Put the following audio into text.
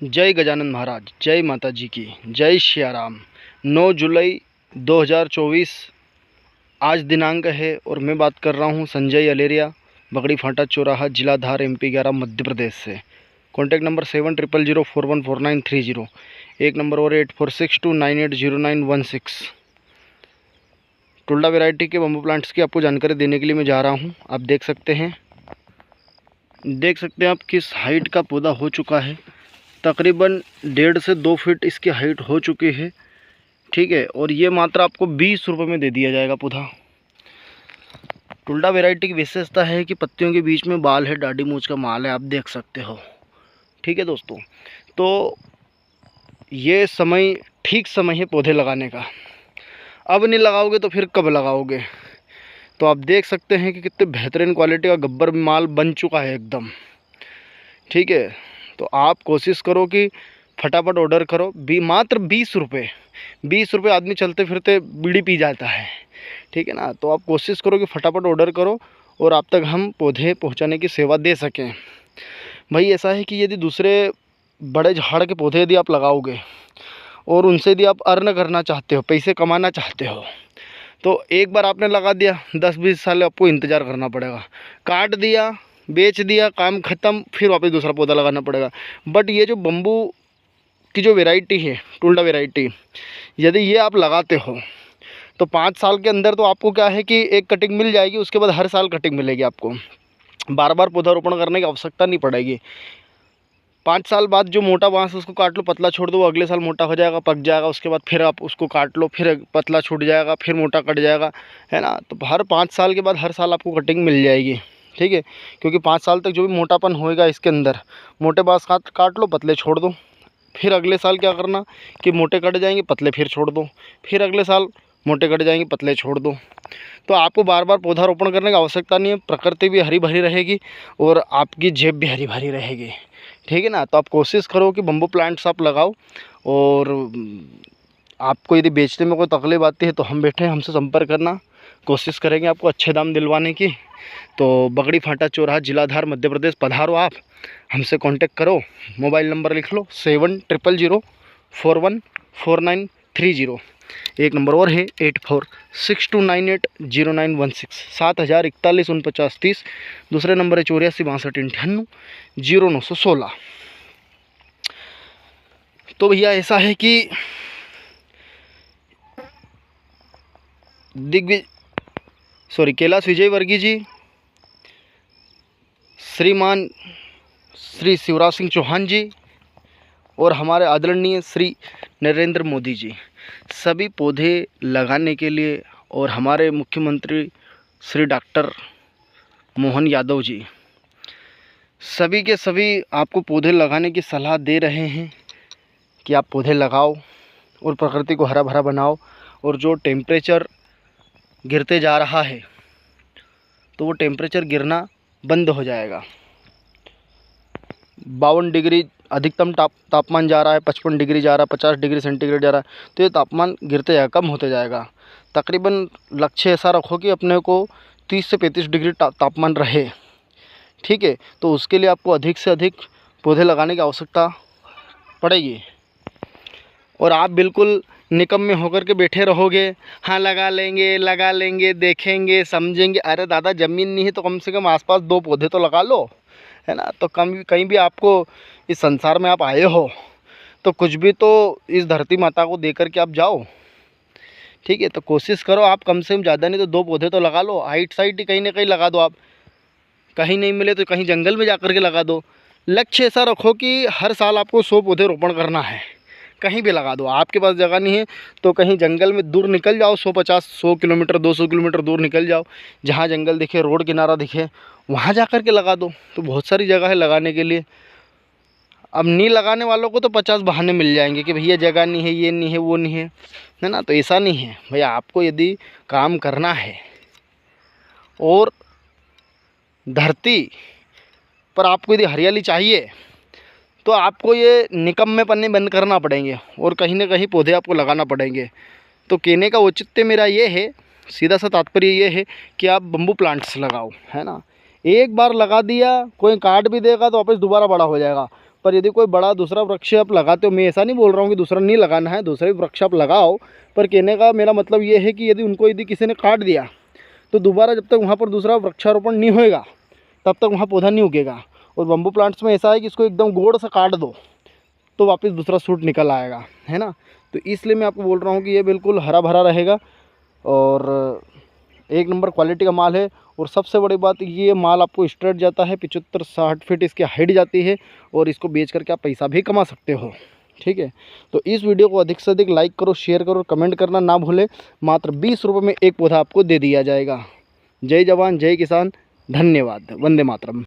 जय गजानन महाराज, जय माता जी की, जय सियाराम। 9 जुलाई 2024 आज दिनांक है और मैं बात कर रहा हूँ संजय अलेरिया, बगड़ी फाटा चौराहा, जिला धार, MP 11, मध्य प्रदेश से। Contact number 7000414930। एक नंबर और 8462980916। टुल्डा वैरायटी के बम्बू प्लांट्स की आपको जानकारी देने के लिए मैं जा रहा हूँ। आप देख सकते हैं आप किस हाइट का पौधा हो चुका है। तकरीबन 1.5 से 2 फीट इसकी हाइट हो चुकी है, ठीक है। और ये मात्र आपको 20 रुपये में दे दिया जाएगा पौधा। टुल्डा वैरायटी की विशेषता है कि पत्तियों के बीच में बाल है, डाढ़ी मूंछ का माल है, आप देख सकते हो, ठीक है दोस्तों। तो ये समय ठीक समय है पौधे लगाने का। अब नहीं लगाओगे तो फिर कब लगाओगे। तो आप देख सकते हैं कि कितने बेहतरीन क्वालिटी का गब्बर माल बन चुका है एकदम, ठीक है। तो आप कोशिश करो कि फटाफट ऑर्डर करो। मात्र 20 रुपये, 20 रुपये आदमी चलते फिरते बीड़ी पी जाता है, ठीक है ना। तो आप कोशिश करो कि फटाफट ऑर्डर करो और आप तक हम पौधे पहुंचाने की सेवा दे सकें। भाई ऐसा है कि यदि दूसरे बड़े झाड़ के पौधे यदि आप लगाओगे और उनसे यदि आप अर्न करना चाहते हो, पैसे कमाना चाहते हो, तो एक बार आपने लगा दिया, 10-20 साल आपको इंतज़ार करना पड़ेगा। काट दिया, बेच दिया, काम ख़त्म, फिर वापस दूसरा पौधा लगाना पड़ेगा। बट ये जो बम्बू की जो वैरायटी है, टुल्डा वैरायटी, यदि ये आप लगाते हो तो 5 साल के अंदर तो आपको क्या है कि एक कटिंग मिल जाएगी। उसके बाद हर साल कटिंग मिलेगी आपको, बार बार पौधारोपण करने की आवश्यकता नहीं पड़ेगी। 5 साल बाद जो मोटा बांस उसको काट लो, पतला छोड़ दो, वो अगले साल मोटा हो जाएगा, पक जाएगा। उसके बाद फिर आप उसको काट लो, फिर पतला छूट जाएगा, फिर मोटा कट जाएगा, है ना। तो हर 5 साल के बाद हर साल आपको कटिंग मिल जाएगी, ठीक है। क्योंकि 5 साल तक जो भी मोटापन होएगा इसके अंदर, मोटे बांस काट लो, पतले छोड़ दो। फिर अगले साल क्या करना कि मोटे कट जाएंगे, पतले फिर छोड़ दो। फिर अगले साल मोटे कट जाएंगे, पतले छोड़ दो। तो आपको बार बार पौधारोपण करने की आवश्यकता नहीं है। प्रकृति भी हरी भरी रहेगी और आपकी जेब भी हरी भरी रहेगी, ठीक है ना। तो आप कोशिश करो कि बम्बू प्लांट्स आप लगाओ। और आपको यदि बेचने में कोई तकलीफ आती है तो हम बैठे हैं, हमसे संपर्क करना, कोशिश करेंगे आपको अच्छे दाम दिलवाने की। तो बगड़ी फाटा चौराहा, जिला धार, मध्य प्रदेश पधारो। आप हमसे कांटेक्ट करो। मोबाइल नंबर लिख लो 7000414930। एक नंबर और है 8462980916, 70414930। दूसरे नंबर है 8462580916। तो भैया ऐसा है कि कैलाश विजय वर्गीय जी, श्रीमान श्री शिवराज सिंह चौहान जी और हमारे आदरणीय श्री नरेंद्र मोदी जी, सभी पौधे लगाने के लिए, और हमारे मुख्यमंत्री श्री डॉक्टर मोहन यादव जी, सभी के सभी आपको पौधे लगाने की सलाह दे रहे हैं कि आप पौधे लगाओ और प्रकृति को हरा भरा बनाओ। और जो टेम्परेचर गिरते जा रहा है तो वो टेम्परेचर गिरना बंद हो जाएगा। 52 डिग्री अधिकतम तापमान जा रहा है, 55 डिग्री जा रहा है, 50 डिग्री सेंटीग्रेड जा रहा है। तो ये तापमान गिरते जाएगा, कम होते जाएगा। तकरीबन लक्ष्य ऐसा रखो कि अपने को 30 से 35 डिग्री तापमान रहे, ठीक है। तो उसके लिए आपको अधिक से अधिक पौधे लगाने की आवश्यकता पड़ेगी। और आप बिल्कुल निकम्मे होकर के बैठे रहोगे, हाँ लगा लेंगे, देखेंगे, समझेंगे। अरे दादा, ज़मीन नहीं है तो कम से कम आसपास 2 पौधे तो लगा लो, है ना। तो कहीं भी आपको इस संसार में आप आए हो तो कुछ भी तो इस धरती माता को दे कर के आप जाओ, ठीक है। तो कोशिश करो आप कम से कम, ज़्यादा नहीं तो 2 पौधे तो लगा लो। हाइट साइड ही कहीं ना कहीं लगा दो आप, कहीं नहीं मिले तो कहीं जंगल में जा कर के लगा दो। लक्ष्य ऐसा रखो कि हर साल आपको 100 पौधे रोपण करना है। कहीं भी लगा दो, आपके पास जगह नहीं है तो कहीं जंगल में दूर निकल जाओ, 100 किलोमीटर 200 किलोमीटर दूर निकल जाओ, जहाँ जंगल दिखे, रोड किनारा दिखे, वहाँ जा कर के लगा दो। तो बहुत सारी जगह है लगाने के लिए। अब नहीं लगाने वालों को तो 50 बहाने मिल जाएंगे कि भैया जगह नहीं है, ये नहीं है, वो नहीं है, है ना। तो ऐसा नहीं है भैया, आपको यदि काम करना है और धरती पर आपको यदि हरियाली चाहिए तो आपको ये निकम्मे पन्ने बंद करना पड़ेंगे और कहीं ना कहीं पौधे आपको लगाना पड़ेंगे। तो कहने का औचित्य मेरा ये है, सीधा सा तात्पर्य ये है कि आप बम्बू प्लांट्स लगाओ, है ना। एक बार लगा दिया, कोई काट भी देगा तो वापस दोबारा बड़ा हो जाएगा, पर यदि कोई बड़ा दूसरा वृक्ष आप लगाते हो, मैं ऐसा नहीं बोल रहा हूँ कि दूसरा नहीं लगाना है, दूसरे वृक्ष आप लगाओ, पर कहने का मेरा मतलब ये है कि यदि किसी ने काट दिया तो दोबारा जब तक वहाँ पर दूसरा वृक्षारोपण नहीं होएगा तब तक वहाँ पौधा नहीं उगेगा। और बम्बू प्लांट्स में ऐसा है कि इसको एकदम गोड़ से काट दो तो वापस दूसरा सूट निकल आएगा, है ना। तो इसलिए मैं आपको बोल रहा हूँ कि ये बिल्कुल हरा भरा रहेगा और एक नंबर क्वालिटी का माल है। और सबसे बड़ी बात, ये माल आपको स्ट्रेट जाता है, 75-60 फीट इसकी हाइट जाती है और इसको बेच करके आप पैसा भी कमा सकते हो, ठीक है। तो इस वीडियो को अधिक से अधिक लाइक करो, शेयर करो, कमेंट करना ना भूलें। मात्र 20 रुपये में एक पौधा आपको दे दिया जाएगा। जय जवान जय किसान, धन्यवाद, वंदे मातरम।